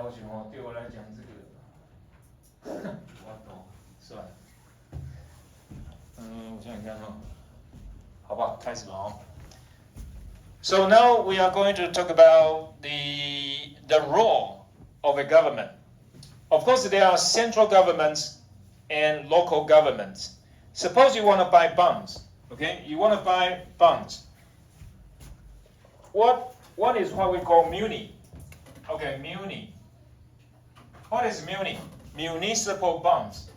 高雄哦，对我来讲这个，我懂，算了。我想想看哈，好吧，开始吧哦。So now we are going to talk about the role of a government. Of course, there are central governments and local governments. Suppose you want to buy bonds, okay? You want to buy bonds. What is what we call muni? Okay, muni. What is muni? Municipal bonds.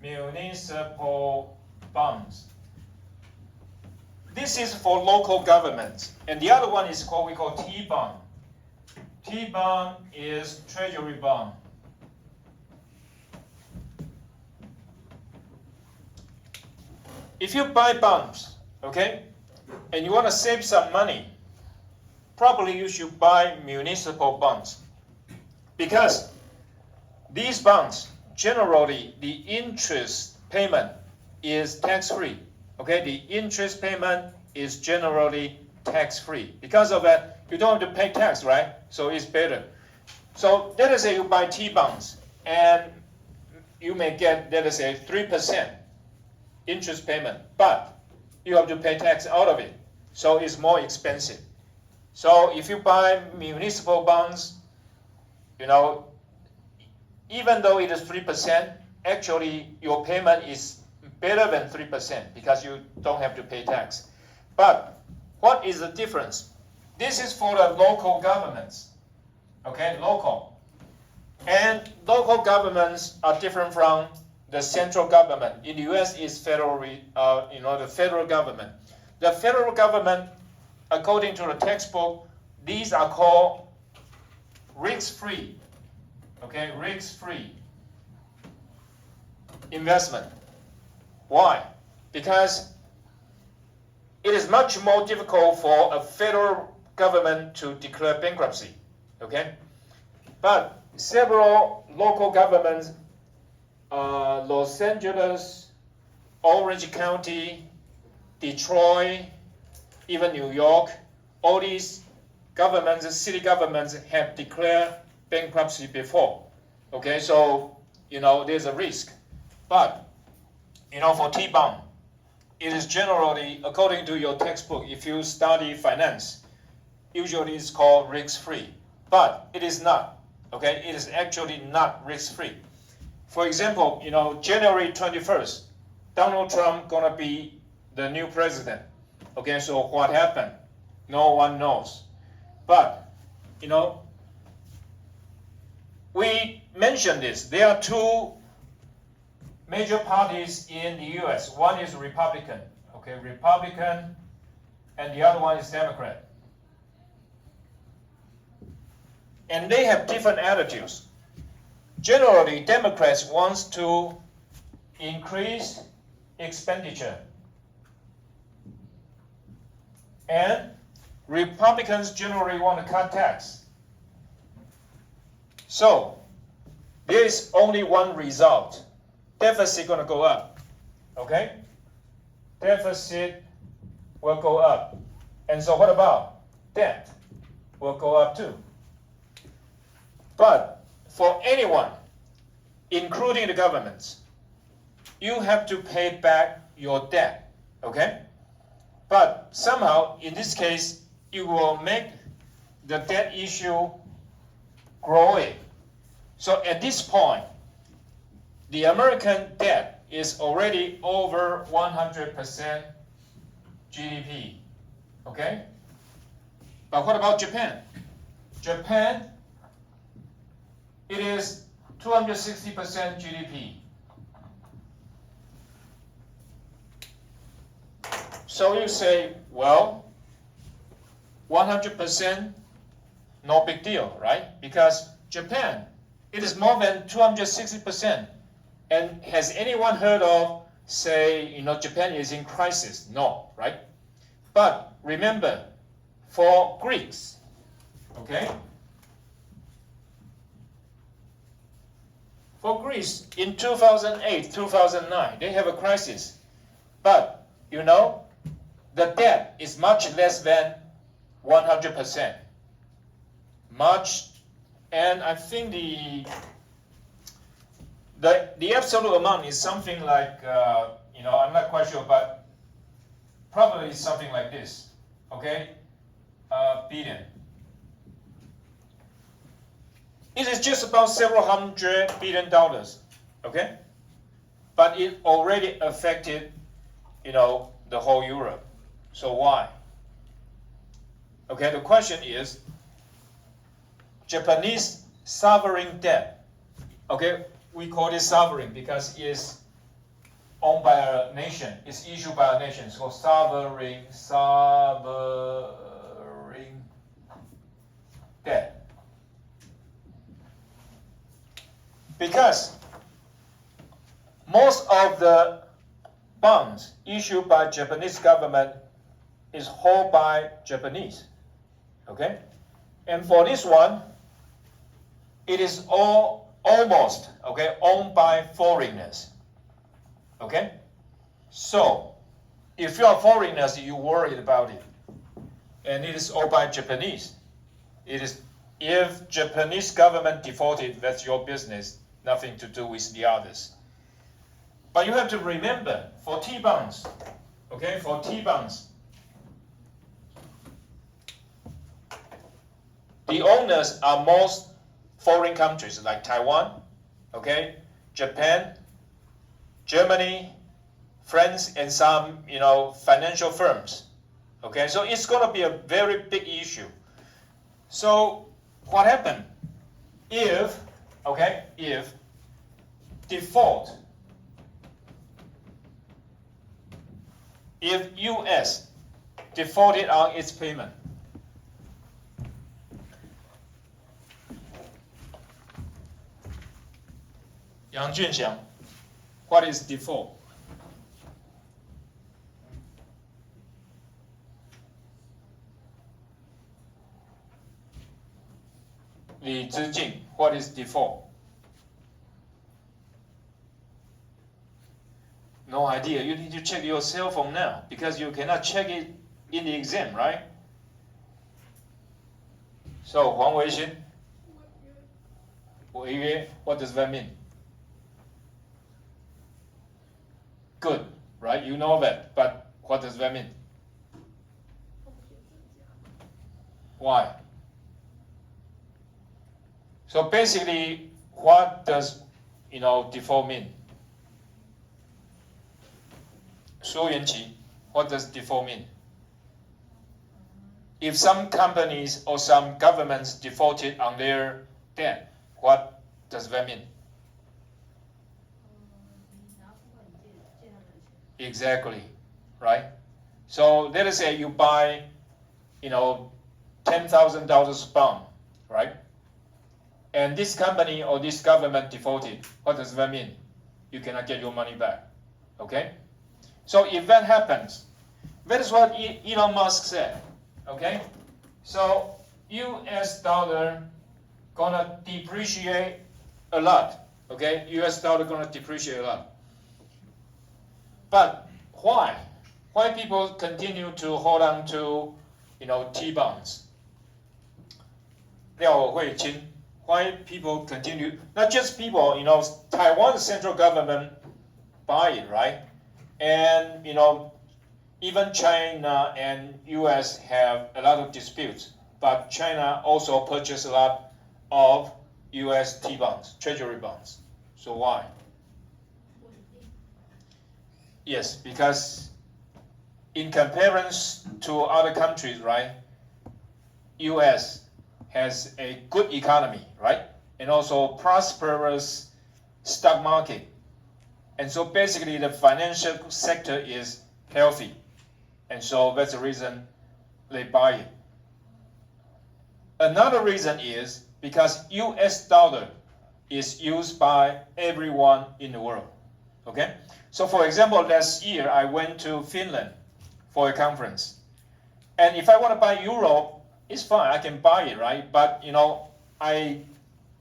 Municipal bonds. This is for local governments. And the other one is what we call T-bond. T-bond is treasury bond. If you buy bonds, okay, and you want to save some money, probably you should buy municipal bonds. Because these bonds, generally, the interest payment is tax-free. Okay, the interest payment is generally tax-free. Because of that, you don't have to pay tax, right? So it's better. So let us say you buy T-bonds, and you may get, let us say, 3% interest payment, but you have to pay tax out of it. So it's more expensive. So if you buy municipal bonds, you know, even though it is 3%, actually your payment is better than 3% because you don't have to pay tax. But what is the difference? This is for the local governments, okay, local. And local governments are different from the central government. In the U.S. is federal, the federal government. The federal government, according to the textbook, these are called risk-free, okay, risk-free investment. Why? Because it is much more difficult for a federal government to declare bankruptcy, okay? But several local governments, Los Angeles, Orange County, Detroit, even New York, all these governments, city governments have declared bankruptcy before, okay? So, there's a risk. But for T-bond, it is generally, according to your textbook, if you study finance, usually it's called risk-free. But it is not, okay? It is actually not risk-free. For example, January 21st, Donald Trump gonna be the new president. Okay, so what happened? No one knows. But, we mentioned this. There are two major parties in the US. One is Republican, okay, Republican, and the other one is Democrat. And they have different attitudes. Generally, Democrats want to increase expenditure, and Republicans generally want to cut tax. So, there is only one result. Deficit going to go up, okay? Deficit will go up. And so what about debt? Will go up too. But for anyone, including the governments, you have to pay back your debt, okay? But somehow, in this case, it will make the debt issue growing. So at this point, the American debt is already over 100% GDP, okay? But what about Japan? Japan, it is 260% GDP. So you say, well, 100%, no big deal, right? Because Japan, it is more than 260%. And has anyone heard of, say, Japan is in crisis? No, right? But remember, for Greeks, okay? For Greece, in 2008, 2009, they have a crisis. But, the debt is much less than 100%. Much And I think the absolute amount is something like, I'm not quite sure, but probably something like this, okay? Billion. It is just about several $100 billion, okay? But it already affected, the whole Europe. So why? Okay, the question is, Japanese sovereign debt. Okay, we call it sovereign because it's owned by a nation. It's issued by a nation. So sovereign debt. Because most of the bonds issued by Japanese government is held by Japanese. Okay, and for this one, it is almost owned by foreigners. Okay, so if you are foreigners, you worried about it, and it is owned by Japanese. It is if Japanese government defaulted, that's your business. Nothing to do with the others. But you have to remember for T-bonds, for T-bonds, the owners are most foreign countries like Taiwan, Japan, Germany, France, and some financial firms. Okay, so it's going to be a very big issue. So what happened if default, if US defaulted on its payment? Yang Junxiang, what is default? Li Zhijing, what is default? No idea. You need to check your cell phone now because you cannot check it in the exam, right? So, Huang Weixin, what does that mean? Good, right? You know that, but what does that mean? Why? So basically, what does default mean? Su Yuanqi, what does default mean? If some companies or some governments defaulted on their debt, what does that mean? Exactly, right? So let us say you buy, $10,000 bond, right? And this company or this government defaulted. What does that mean? You cannot get your money back, okay? So if that happens, that is what Elon Musk said, okay? So US dollar gonna depreciate a lot, okay? US dollar gonna depreciate a lot. But why? Why people continue to hold on to, T-bonds? Liao Huiqin, why people continue? Not just people, Taiwan's central government buy it, right? And even China and US have a lot of disputes, but China also purchased a lot of US T-bonds, treasury bonds. So why? Yes, because in comparison to other countries, right, US has a good economy, right, and also prosperous stock market. And so basically the financial sector is healthy. And so that's the reason they buy it. Another reason is because US dollar is used by everyone in the world. Okay? So for example, last year I went to Finland for a conference. And if I want to buy euro, it's fine, I can buy it, right? But I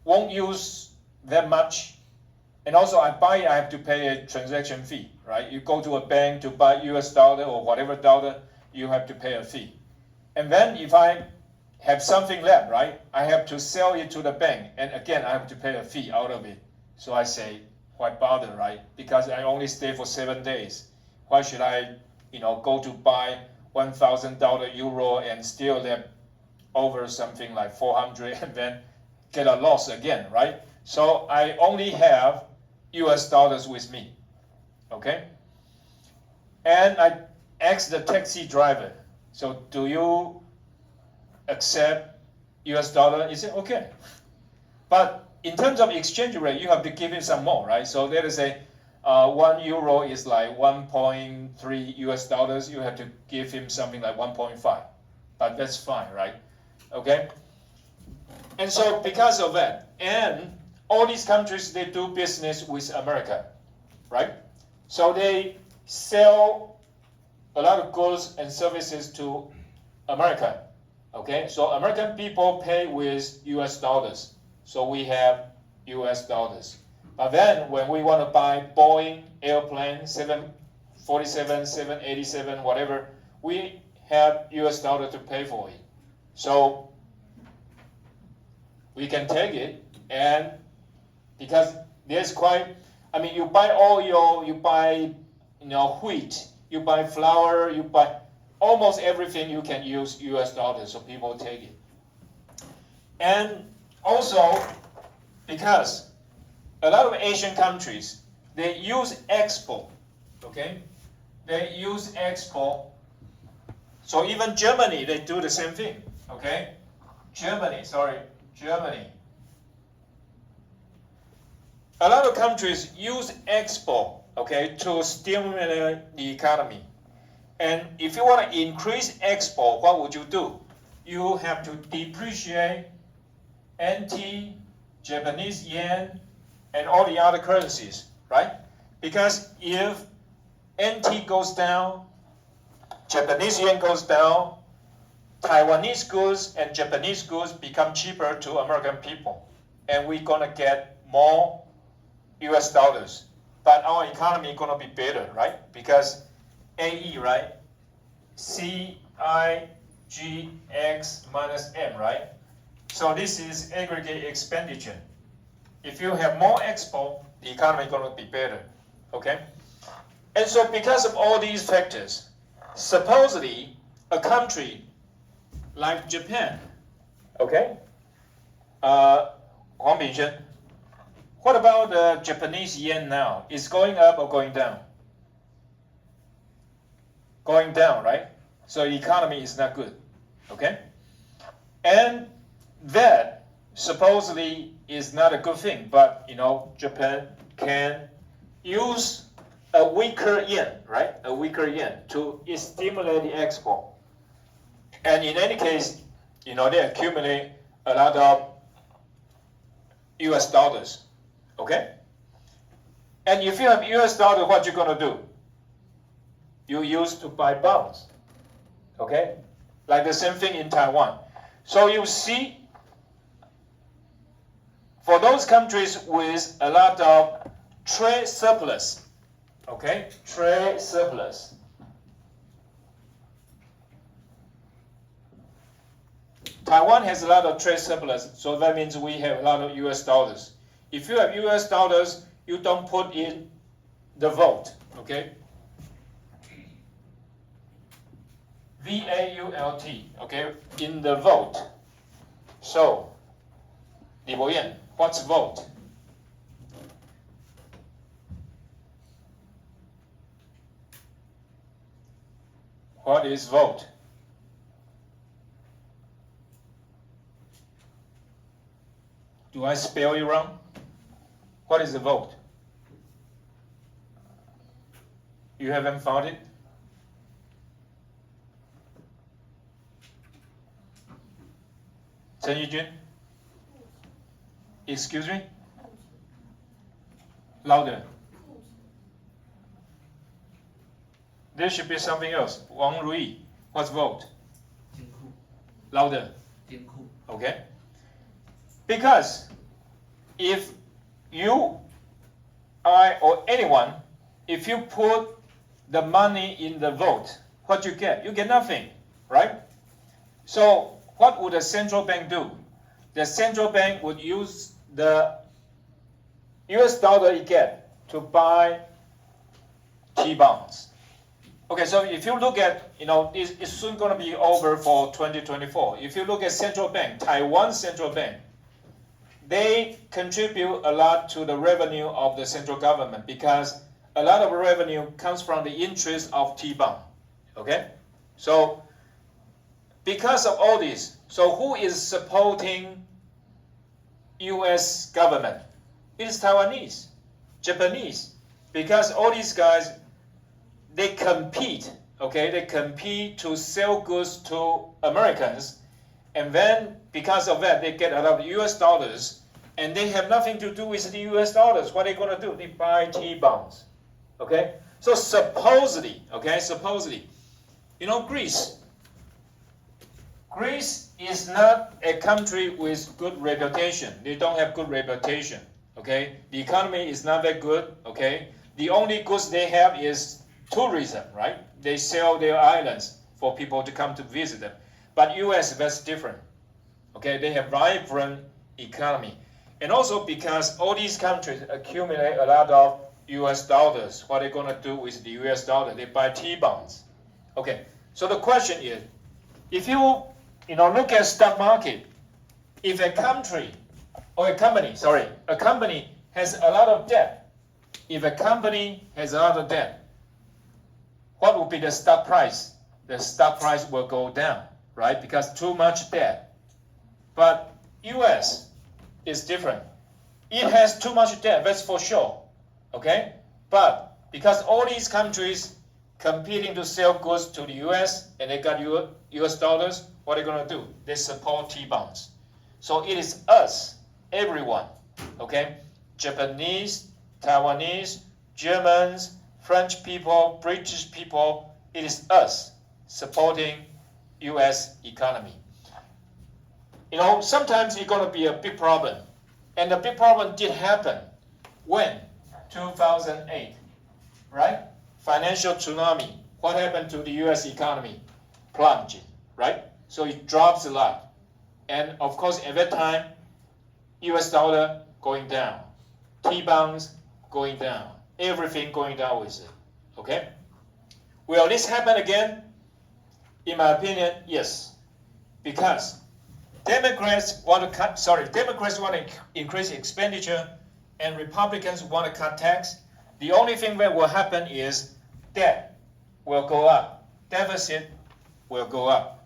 won't use that much. And also I buy it, I have to pay a transaction fee, right? You go to a bank to buy US dollar or whatever dollar, you have to pay a fee. And then if I have something left, right? I have to sell it to the bank, and again, I have to pay a fee out of it. So I say, why bother, right? Because I only stay for 7 days. Why should I, go to buy $1,000 euro and still have over something like 400 and then get a loss again, right? So I only have US dollars with me, okay? And I asked the taxi driver, so do you accept US dollar? He said, okay. But in terms of exchange rate, you have to give him some more, right? So let us say 1 euro is like 1.3 US dollars. You have to give him something like 1.5. But that's fine, right? Okay? And so because of that, and all these countries, they do business with America, right? So they sell a lot of goods and services to America, okay? So American people pay with US dollars. So we have US dollars. But then when we want to buy Boeing airplane, 747, 787, whatever, we have US dollar to pay for it. So we can take it, and because there's quite, you buy oil, you buy wheat, you buy flour, you buy almost everything, you can use US dollars, so people take it. And also, because a lot of Asian countries, they use export, okay? They use export. So even Germany, they do the same thing, okay? Germany. A lot of countries use export, okay, to stimulate the economy. And if you want to increase export, what would you do? You have to depreciate NT, Japanese yen, and all the other currencies, right? Because if NT goes down, Japanese yen goes down, Taiwanese goods and Japanese goods become cheaper to American people. And we're going to get more US dollars. But our economy is going to be better, right? Because AE, right? CIGX minus M, right? So this is aggregate expenditure. If you have more export, the economy is going to be better, okay? And so because of all these factors, supposedly a country like Japan, okay? Huang Pingshen, what about the Japanese yen now? Is going up or going down? Going down, right? So the economy is not good, okay? And that supposedly is not a good thing, but Japan can use a weaker yen, right? A weaker yen to stimulate the export. And in any case, they accumulate a lot of US dollars, okay? And if you have US dollar, what you're going to do? You use to buy bonds, okay? Like the same thing in Taiwan. So you see, for those countries with a lot of trade surplus, okay? Trade surplus. Taiwan has a lot of trade surplus, so that means we have a lot of US dollars. If you have US dollars, you don't put in the vote, okay? VAULT, okay, in the vote. So, Li Boyan, what's vote? What is vote? Do I spell it wrong? What is the vote? You haven't found it? Chen Yujun? Excuse me? Louder. There should be something else. Wang Rui, what's vote? Louder. Okay. Because if you, I, or anyone, if you put the money in the vote, what you get? You get nothing, right? So what would the central bank do? The central bank would use the US dollar it get to buy T-bonds. Okay, so if you look at, it's soon going to be over for 2024. If you look at central bank, Taiwan central bank, they contribute a lot to the revenue of the central government because a lot of revenue comes from the interest of T-bond. Okay, so because of all this, so who is supporting U.S. government? It is Taiwanese, Japanese, because all these guys, they compete, okay? They compete to sell goods to Americans, and then because of that, they get a lot of U.S. dollars, and they have nothing to do with the U.S. dollars. What are they going to do? They buy T-bonds, okay? So supposedly, Greece is not a country with good reputation. They don't have good reputation, okay? The economy is not that good, okay? The only goods they have is tourism, right? They sell their islands for people to come to visit them. But U.S. that's different, okay? They have vibrant economy. And also because all these countries accumulate a lot of U.S. dollars, what are they going to do with the U.S. dollar? They buy T-bonds. Okay, so the question is, if you look at stock market, if a company has a lot of debt, if a company has a lot of debt, what will be the stock price? The stock price will go down, right? Because too much debt. But U.S. is different. It has too much debt, that's for sure, okay? But because all these countries competing to sell goods to the U.S. and they got U.S. dollars, what are they going to do? They support T-bonds. So it is us, everyone, okay? Japanese, Taiwanese, Germans, French people, British people, it is us supporting U.S. economy. Sometimes it's going to be a big problem. And the big problem did happen when? 2008, right? Financial tsunami. What happened to the U.S. economy? Plunging, right? So it drops a lot. And of course, at that time, U.S. dollar going down. T-bonds going down. Everything going down with it, okay? Will this happen again? In my opinion, yes. Because Democrats want to increase expenditure and Republicans want to cut tax. The only thing that will happen is debt will go up, deficit will go up,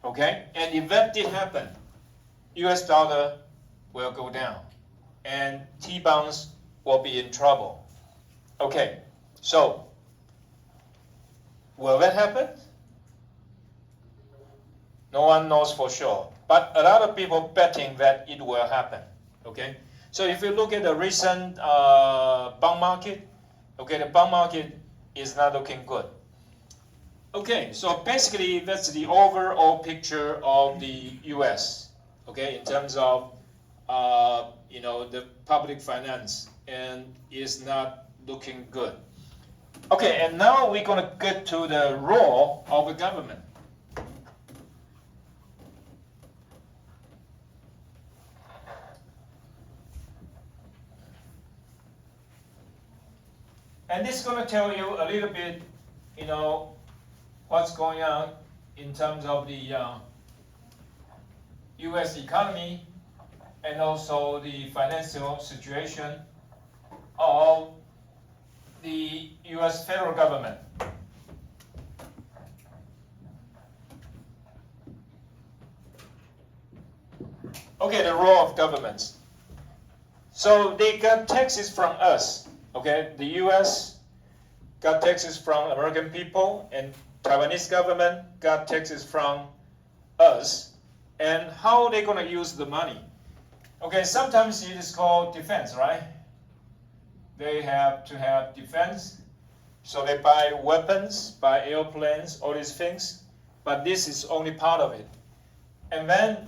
okay? And if that did happen, US dollar will go down and T-bonds will be in trouble. Okay, so will that happen? No one knows for sure, but a lot of people betting that it will happen, okay? So if you look at the recent bond market, okay, the bond market is not looking good. Okay, so basically that's the overall picture of the U.S., okay, in terms of the public finance, and is not looking good. Okay, and now we're going to get to the role of the government. And this is going to tell you a little bit, what's going on in terms of the U.S. economy and also the financial situation of the U.S. federal government. Okay, the role of governments. So they got taxes from us. Okay, the U.S. got taxes from American people, and Taiwanese government got taxes from us. And how are they going to use the money? Okay, sometimes it is called defense, right? They have to have defense, so they buy weapons, buy airplanes, all these things. But this is only part of it. And then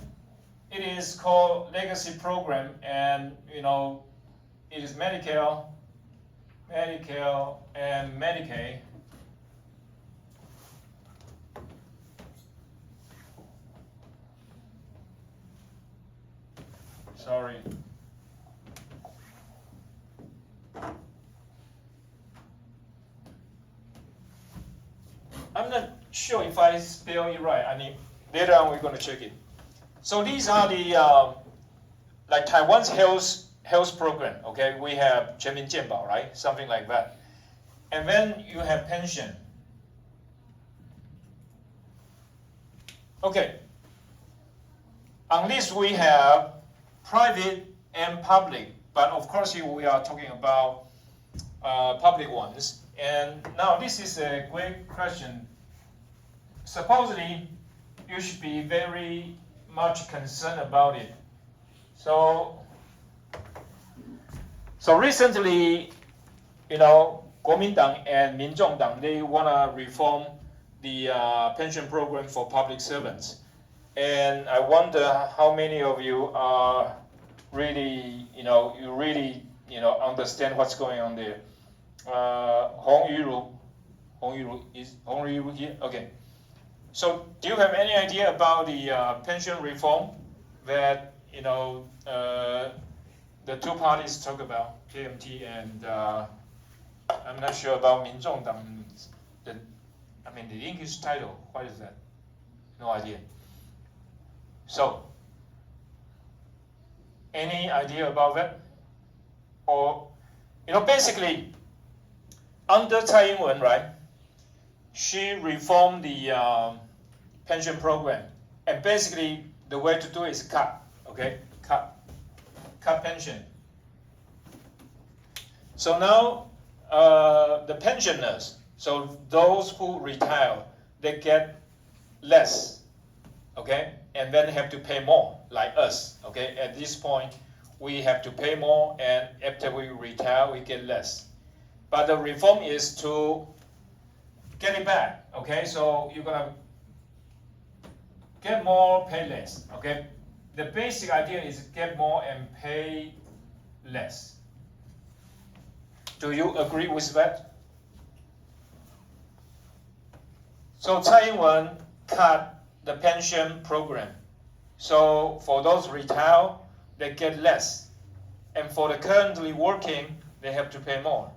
it is called legacy program, and it is Medicare, and Medicaid. Sorry. I'm not sure if I spell it right. I mean, later on we're going to check it. So these are the like Taiwan's health program. Okay, we have 全民健保, right? Something like that. And then you have pension. Okay. On this we have private and public, but of course here we are talking about public ones. And now this is a great question. Supposedly, you should be very much concerned about it. So recently, you know, 国民党 and 民众党, they want to reform the pension program for public servants. And I wonder how many of you are really, understand what's going on there. Hong Yuru here? Okay. So do you have any idea about the pension reform that, the two parties talk about, KMT and I'm not sure about 民众党. The English title, what is that? No idea. So, any idea about that? Or, basically, under Tsai Ing-wen, right? She reformed the pension program, and basically the way to do it is cut. Okay, cut pension. So now the pensioners, so those who retire, they get less. Okay, and then have to pay more, like us. Okay, at this point we have to pay more, and after we retire we get less. But the reform is to get it back. Okay, so you're gonna get more, pay less. Okay, the basic idea is get more and pay less. Do you agree with that? So Tsai Ing-wen cut the pension program. So for those retired, they get less. And for the currently working, they have to pay more.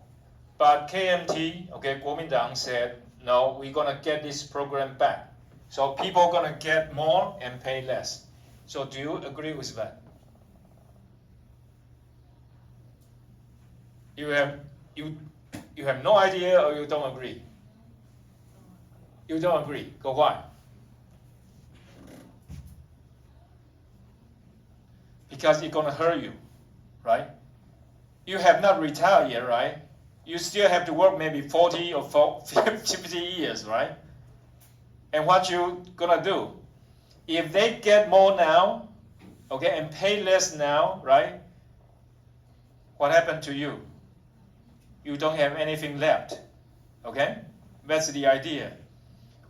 But KMT, okay, 国民党 said, no, we're gonna get this program back. So people are gonna get more and pay less. So do you agree with that? You have no idea, or you don't agree? You don't agree. Go why? Because it's gonna hurt you, right? You have not retired yet, right? You still have to work maybe 40 or 50 years, right? And what you gonna do? If they get more now, okay, and pay less now, right? What happened to you? You don't have anything left, okay? That's the idea.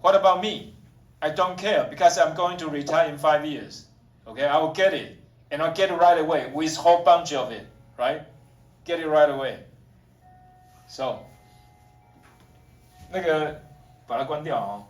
What about me? I don't care because I'm going to retire in 5 years, okay? I will get it, and I'll get it right away with a whole bunch of it, right? Get it right away. So, 那个把它关掉哦。